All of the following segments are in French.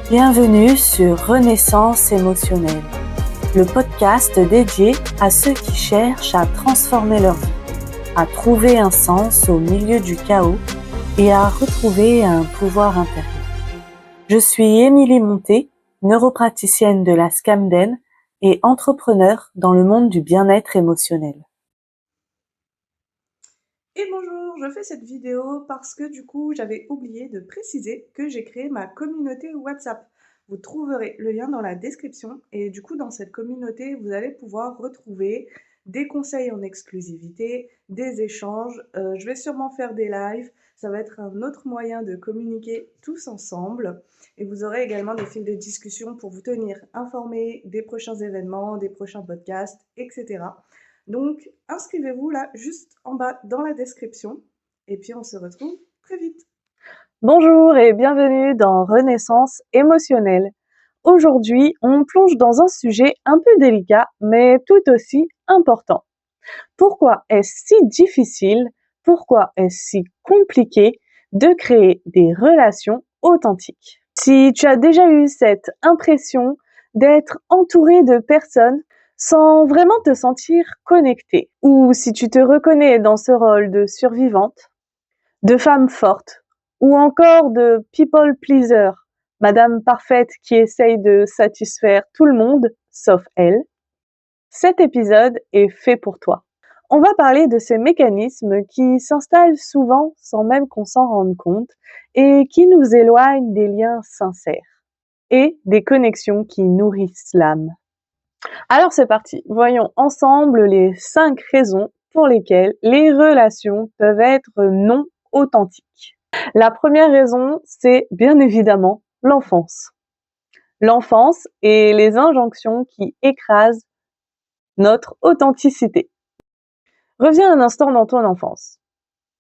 Bienvenue sur Renaissance émotionnelle, le podcast dédié à ceux qui cherchent à transformer leur vie, à trouver un sens au milieu du chaos et à retrouver un pouvoir intérieur. Je suis Émilie Monté, neuropraticienne de la Scamden et entrepreneur dans le monde du bien-être émotionnel. Et bonjour, je fais cette vidéo parce que du coup j'avais oublié de préciser que j'ai créé ma communauté WhatsApp. Vous trouverez le lien dans la description et du coup dans cette communauté vous allez pouvoir retrouver des conseils en exclusivité, des échanges, je vais sûrement faire des lives, ça va être un autre moyen de communiquer tous ensemble et vous aurez également des fils de discussion pour vous tenir informés des prochains événements, des prochains podcasts, etc. Donc, inscrivez-vous là, juste en bas dans la description. Et puis, on se retrouve très vite. Bonjour et bienvenue dans Renaissance émotionnelle. Aujourd'hui, on plonge dans un sujet un peu délicat, mais tout aussi important. Pourquoi est-ce si difficile, pourquoi est-ce si compliqué de créer des relations authentiques? Si tu as déjà eu cette impression d'être entouré de personnes sans vraiment te sentir connecté, ou si tu te reconnais dans ce rôle de survivante, de femme forte, ou encore de people pleaser, madame parfaite qui essaye de satisfaire tout le monde, sauf elle, cet épisode est fait pour toi. On va parler de ces mécanismes qui s'installent souvent sans même qu'on s'en rende compte et qui nous éloignent des liens sincères et des connexions qui nourrissent l'âme. Alors c'est parti, voyons ensemble les 5 raisons pour lesquelles les relations peuvent être non authentiques. La première raison, c'est bien évidemment l'enfance. L'enfance et les injonctions qui écrasent notre authenticité. Reviens un instant dans ton enfance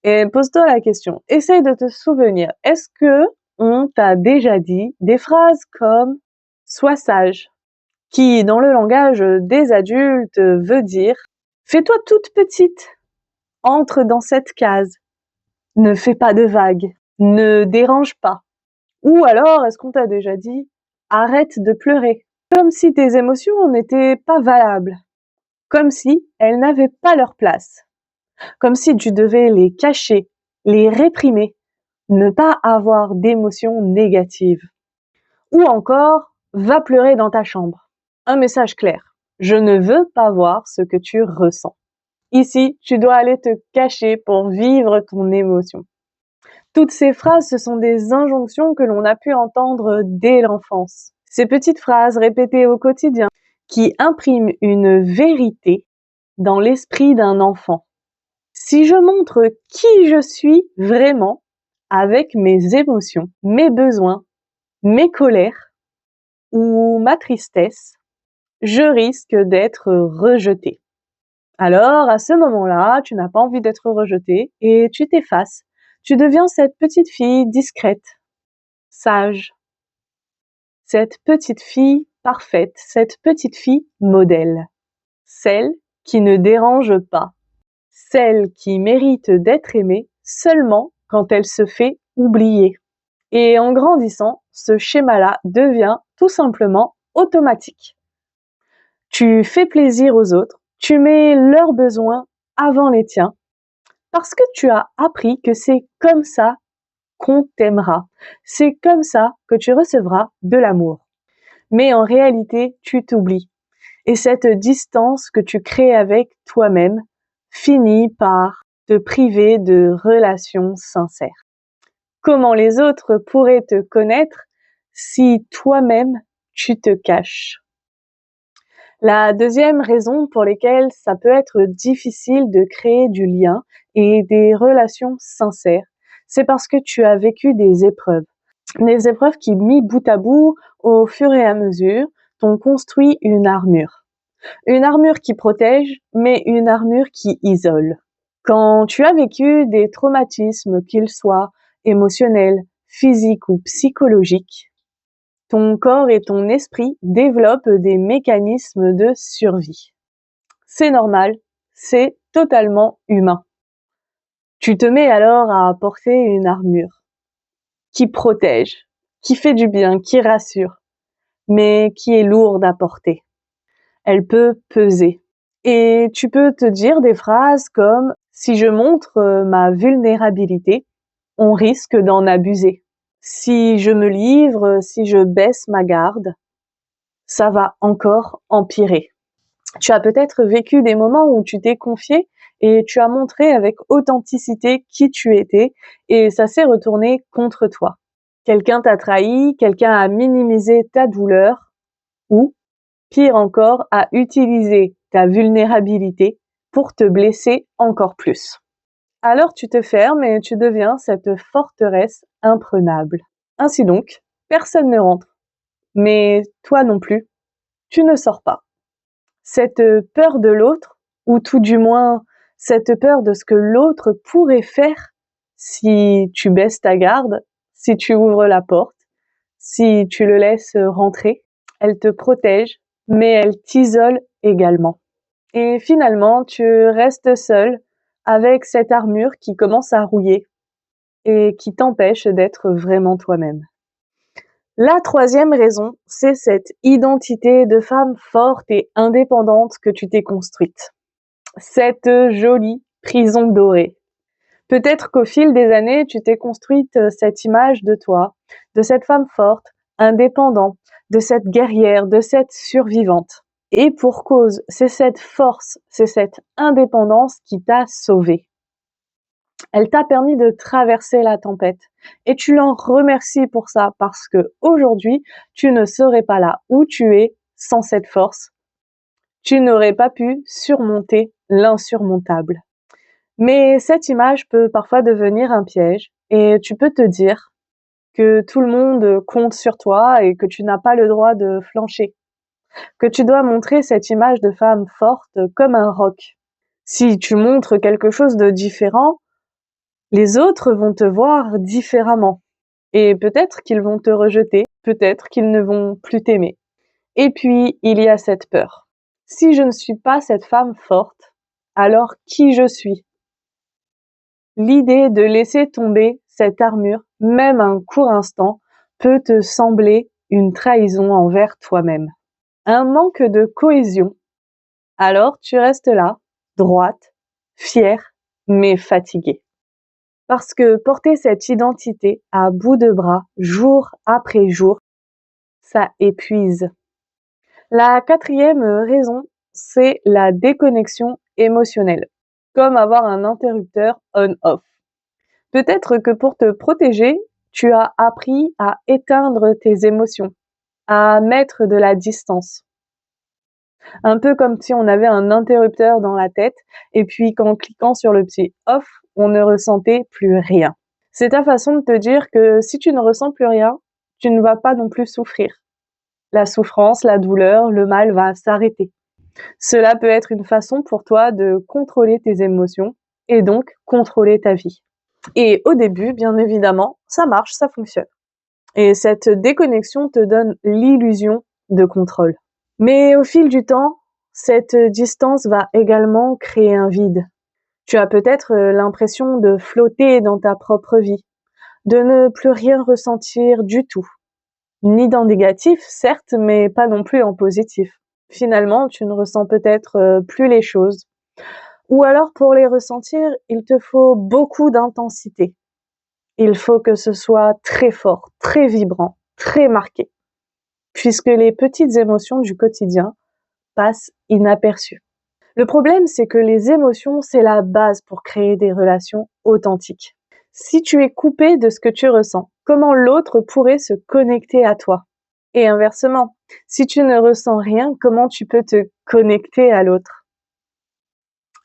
et pose-toi la question. Essaye de te souvenir. Est-ce que on t'a déjà dit des phrases comme « sois sage » qui, dans le langage des adultes, veut dire « fais-toi toute petite, entre dans cette case, ne fais pas de vagues, ne dérange pas ». Ou alors, est-ce qu'on t'a déjà dit « arrête de pleurer », comme si tes émotions n'étaient pas valables, comme si elles n'avaient pas leur place, comme si tu devais les cacher, les réprimer, ne pas avoir d'émotions négatives. Ou encore, va pleurer dans ta chambre. Un message clair. Je ne veux pas voir ce que tu ressens. Ici, tu dois aller te cacher pour vivre ton émotion. Toutes ces phrases, ce sont des injonctions que l'on a pu entendre dès l'enfance. Ces petites phrases répétées au quotidien qui impriment une vérité dans l'esprit d'un enfant. Si je montre qui je suis vraiment avec mes émotions, mes besoins, mes colères ou ma tristesse, je risque d'être rejetée. Alors, à ce moment-là, tu n'as pas envie d'être rejetée et tu t'effaces. Tu deviens cette petite fille discrète, sage, cette petite fille parfaite, cette petite fille modèle, celle qui ne dérange pas, celle qui mérite d'être aimée seulement quand elle se fait oublier. Et en grandissant, ce schéma-là devient tout simplement automatique. Tu fais plaisir aux autres, tu mets leurs besoins avant les tiens, parce que tu as appris que c'est comme ça qu'on t'aimera, c'est comme ça que tu recevras de l'amour. Mais en réalité, tu t'oublies. Et cette distance que tu crées avec toi-même finit par te priver de relations sincères. Comment les autres pourraient te connaître si toi-même tu te caches? La deuxième raison pour laquelle ça peut être difficile de créer du lien et des relations sincères, c'est parce que tu as vécu des épreuves qui, mis bout à bout, au fur et à mesure, t'ont construit une armure. Une armure qui protège, mais une armure qui isole. Quand tu as vécu des traumatismes, qu'ils soient émotionnels, physiques ou psychologiques, ton corps et ton esprit développent des mécanismes de survie. C'est normal, c'est totalement humain. Tu te mets alors à porter une armure qui protège, qui fait du bien, qui rassure, mais qui est lourde à porter. Elle peut peser. Et tu peux te dire des phrases comme « si je montre ma vulnérabilité, on risque d'en abuser. Si je me livre, si je baisse ma garde, ça va encore empirer. » Tu as peut-être vécu des moments où tu t'es confié et tu as montré avec authenticité qui tu étais et ça s'est retourné contre toi. Quelqu'un t'a trahi, quelqu'un a minimisé ta douleur ou, pire encore, a utilisé ta vulnérabilité pour te blesser encore plus. Alors tu te fermes et tu deviens cette forteresse imprenable. Ainsi donc, personne ne rentre, mais toi non plus, tu ne sors pas. Cette peur de l'autre, ou tout du moins cette peur de ce que l'autre pourrait faire si tu baisses ta garde, si tu ouvres la porte, si tu le laisses rentrer, elle te protège, mais elle t'isole également. Et finalement, tu restes seul avec cette armure qui commence à rouiller et qui t'empêche d'être vraiment toi-même. La troisième raison, c'est cette identité de femme forte et indépendante que tu t'es construite. Cette jolie prison dorée. Peut-être qu'au fil des années, tu t'es construite cette image de toi, de cette femme forte, indépendante, de cette guerrière, de cette survivante. Et pour cause, c'est cette force, c'est cette indépendance qui t'a sauvée. Elle t'a permis de traverser la tempête et tu l'en remercies pour ça parce que aujourd'hui, tu ne serais pas là où tu es sans cette force. Tu n'aurais pas pu surmonter l'insurmontable. Mais cette image peut parfois devenir un piège et tu peux te dire que tout le monde compte sur toi et que tu n'as pas le droit de flancher, que tu dois montrer cette image de femme forte comme un roc. Si tu montres quelque chose de différent, les autres vont te voir différemment. Et peut-être qu'ils vont te rejeter, peut-être qu'ils ne vont plus t'aimer. Et puis, il y a cette peur. Si je ne suis pas cette femme forte, alors qui je suis? L'idée de laisser tomber cette armure, même un court instant, peut te sembler une trahison envers toi-même. Un manque de cohésion. Alors tu restes là, droite, fière, mais fatiguée. Parce que porter cette identité à bout de bras, jour après jour, ça épuise. La quatrième raison, c'est la déconnexion émotionnelle, comme avoir un interrupteur on-off. Peut-être que pour te protéger, tu as appris à éteindre tes émotions, à mettre de la distance. Un peu comme si on avait un interrupteur dans la tête et puis qu'en cliquant sur le petit off, on ne ressentait plus rien. C'est ta façon de te dire que si tu ne ressens plus rien, tu ne vas pas non plus souffrir. La souffrance, la douleur, le mal va s'arrêter. Cela peut être une façon pour toi de contrôler tes émotions et donc contrôler ta vie. Et au début, bien évidemment, ça marche, ça fonctionne. Et cette déconnexion te donne l'illusion de contrôle. Mais au fil du temps, cette distance va également créer un vide. Tu as peut-être l'impression de flotter dans ta propre vie, de ne plus rien ressentir du tout. Ni dans négatif, certes, mais pas non plus en positif. Finalement, tu ne ressens peut-être plus les choses. Ou alors, pour les ressentir, il te faut beaucoup d'intensité. Il faut que ce soit très fort, très vibrant, très marqué, puisque les petites émotions du quotidien passent inaperçues. Le problème, c'est que les émotions, c'est la base pour créer des relations authentiques. Si tu es coupé de ce que tu ressens, comment l'autre pourrait se connecter à toi? Et inversement, si tu ne ressens rien, comment tu peux te connecter à l'autre?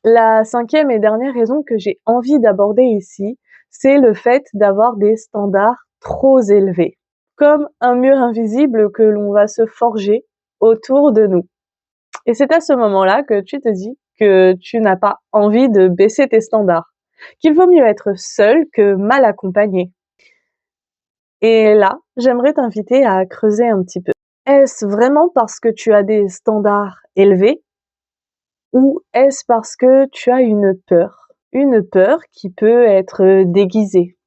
La cinquième et dernière raison que j'ai envie d'aborder ici, c'est le fait d'avoir des standards trop élevés, comme un mur invisible que l'on va se forger autour de nous. Et c'est à ce moment-là que tu te dis que tu n'as pas envie de baisser tes standards, qu'il vaut mieux être seul que mal accompagné. Et là, j'aimerais t'inviter à creuser un petit peu. Est-ce vraiment parce que tu as des standards élevés ou est-ce parce que tu as une peur qui peut être déguisée,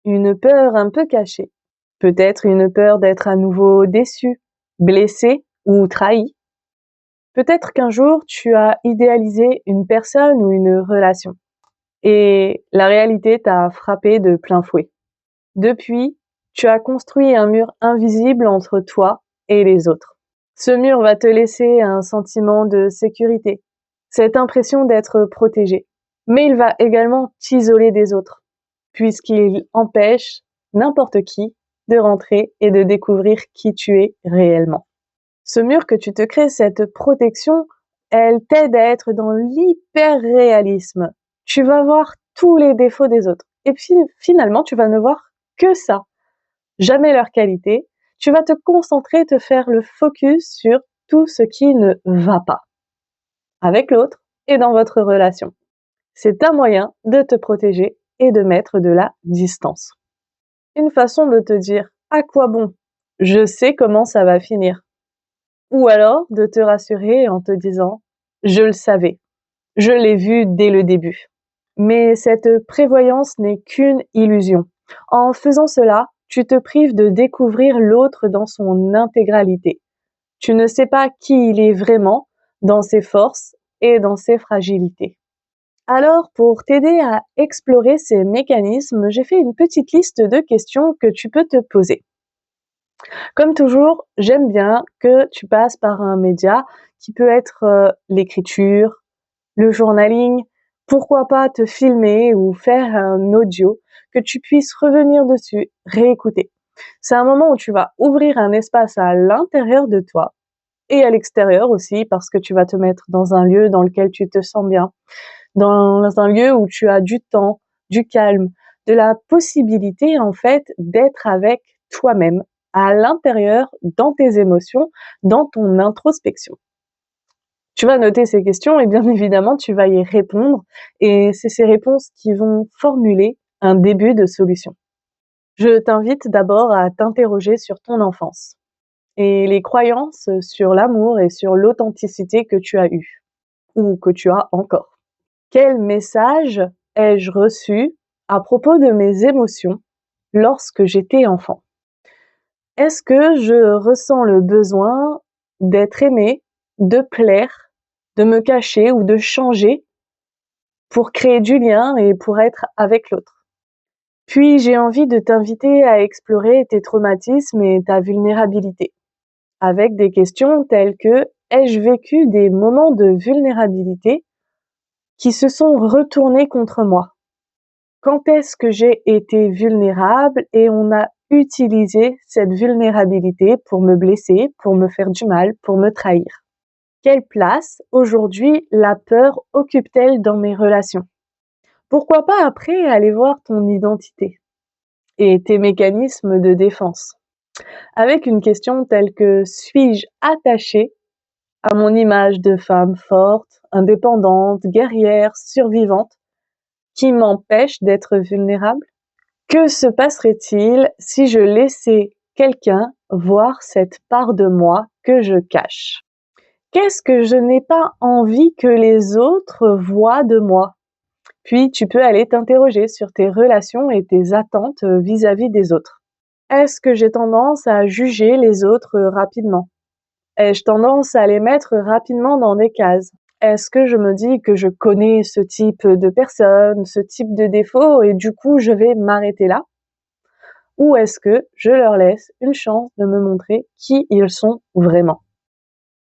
une peur un peu cachée. Peut-être une peur d'être à nouveau déçu, blessé ou trahi. Peut-être qu'un jour, tu as idéalisé une personne ou une relation et la réalité t'a frappé de plein fouet. Depuis, tu as construit un mur invisible entre toi et les autres. Ce mur va te laisser un sentiment de sécurité, cette impression d'être protégé. Mais il va également t'isoler des autres, puisqu'il empêche n'importe qui de rentrer et de découvrir qui tu es réellement. Ce mur que tu te crées, cette protection, elle t'aide à être dans l'hyper-réalisme. Tu vas voir tous les défauts des autres. Et puis finalement, tu vas ne voir que ça, jamais leurs qualités. Tu vas te concentrer, te faire le focus sur tout ce qui ne va pas avec l'autre et dans votre relation. C'est un moyen de te protéger et de mettre de la distance. Une façon de te dire à quoi bon, je sais comment ça va finir. Ou alors de te rassurer en te disant je le savais, je l'ai vu dès le début. Mais cette prévoyance n'est qu'une illusion. En faisant cela, tu te prives de découvrir l'autre dans son intégralité. Tu ne sais pas qui il est vraiment, dans ses forces et dans ses fragilités. Alors, pour t'aider à explorer ces mécanismes, j'ai fait une petite liste de questions que tu peux te poser. Comme toujours, j'aime bien que tu passes par un média qui peut être l'écriture, le journaling, pourquoi pas te filmer ou faire un audio, que tu puisses revenir dessus, réécouter. C'est un moment où tu vas ouvrir un espace à l'intérieur de toi et à l'extérieur aussi, parce que tu vas te mettre dans un lieu dans lequel tu te sens bien, dans un lieu où tu as du temps, du calme, de la possibilité en fait d'être avec toi-même, à l'intérieur, dans tes émotions, dans ton introspection. Tu vas noter ces questions et bien évidemment, tu vas y répondre et c'est ces réponses qui vont formuler un début de solution. Je t'invite d'abord à t'interroger sur ton enfance et les croyances sur l'amour et sur l'authenticité que tu as eues ou que tu as encore. Quel message ai-je reçu à propos de mes émotions lorsque j'étais enfant? Est-ce que je ressens le besoin d'être aimé, de plaire, de me cacher ou de changer pour créer du lien et pour être avec l'autre? Puis j'ai envie de t'inviter à explorer tes traumatismes et ta vulnérabilité avec des questions telles que ai-je vécu des moments de vulnérabilité qui se sont retournés contre moi? Quand est-ce que j'ai été vulnérable et on a utilisé cette vulnérabilité pour me blesser, pour me faire du mal, pour me trahir? Quelle place, aujourd'hui, la peur occupe-t-elle dans mes relations? Pourquoi pas après aller voir ton identité et tes mécanismes de défense, avec une question telle que suis-je attachée à mon image de femme forte, indépendante, guerrière, survivante, qui m'empêche d'être vulnérable? Que se passerait-il si je laissais quelqu'un voir cette part de moi que je cache? Qu'est-ce que je n'ai pas envie que les autres voient de moi? Puis tu peux aller t'interroger sur tes relations et tes attentes vis-à-vis des autres. Est-ce que j'ai tendance à juger les autres rapidement? Ai-je tendance à les mettre rapidement dans des cases? Est-ce que je me dis que je connais ce type de personne, ce type de défaut et du coup je vais m'arrêter là? Ou est-ce que je leur laisse une chance de me montrer qui ils sont vraiment?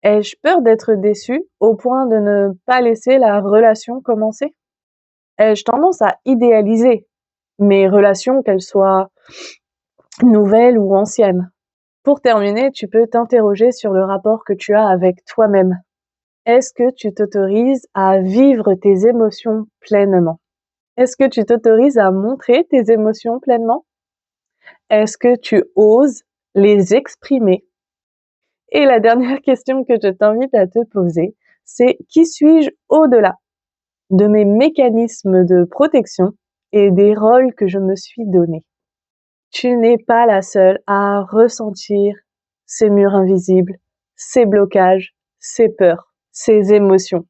Ai-je peur d'être déçue au point de ne pas laisser la relation commencer? Ai-je tendance à idéaliser mes relations, qu'elles soient nouvelles ou anciennes? Pour terminer, tu peux t'interroger sur le rapport que tu as avec toi-même. Est-ce que tu t'autorises à vivre tes émotions pleinement? Est-ce que tu t'autorises à montrer tes émotions pleinement? Est-ce que tu oses les exprimer? Et la dernière question que je t'invite à te poser, c'est qui suis-je au-delà de mes mécanismes de protection et des rôles que je me suis donnés? Tu n'es pas la seule à ressentir ces murs invisibles, ces blocages, ces peurs, ces émotions.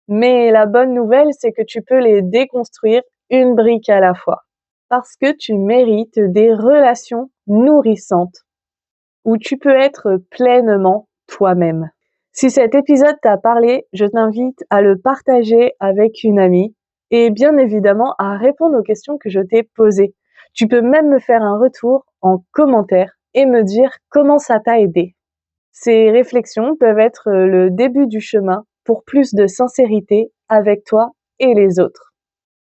Mais la bonne nouvelle, c'est que tu peux les déconstruire une brique à la fois. parce que tu mérites des relations nourrissantes où tu peux être pleinement toi-même. Si cet épisode t'a parlé, je t'invite à le partager avec une amie et bien évidemment à répondre aux questions que je t'ai posées. Tu peux même me faire un retour en commentaire et me dire comment ça t'a aidé. Ces réflexions peuvent être le début du chemin pour plus de sincérité avec toi et les autres.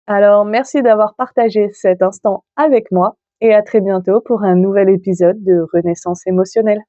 Alors merci d'avoir partagé cet instant avec moi et à très bientôt pour un nouvel épisode de Renaissance émotionnelle.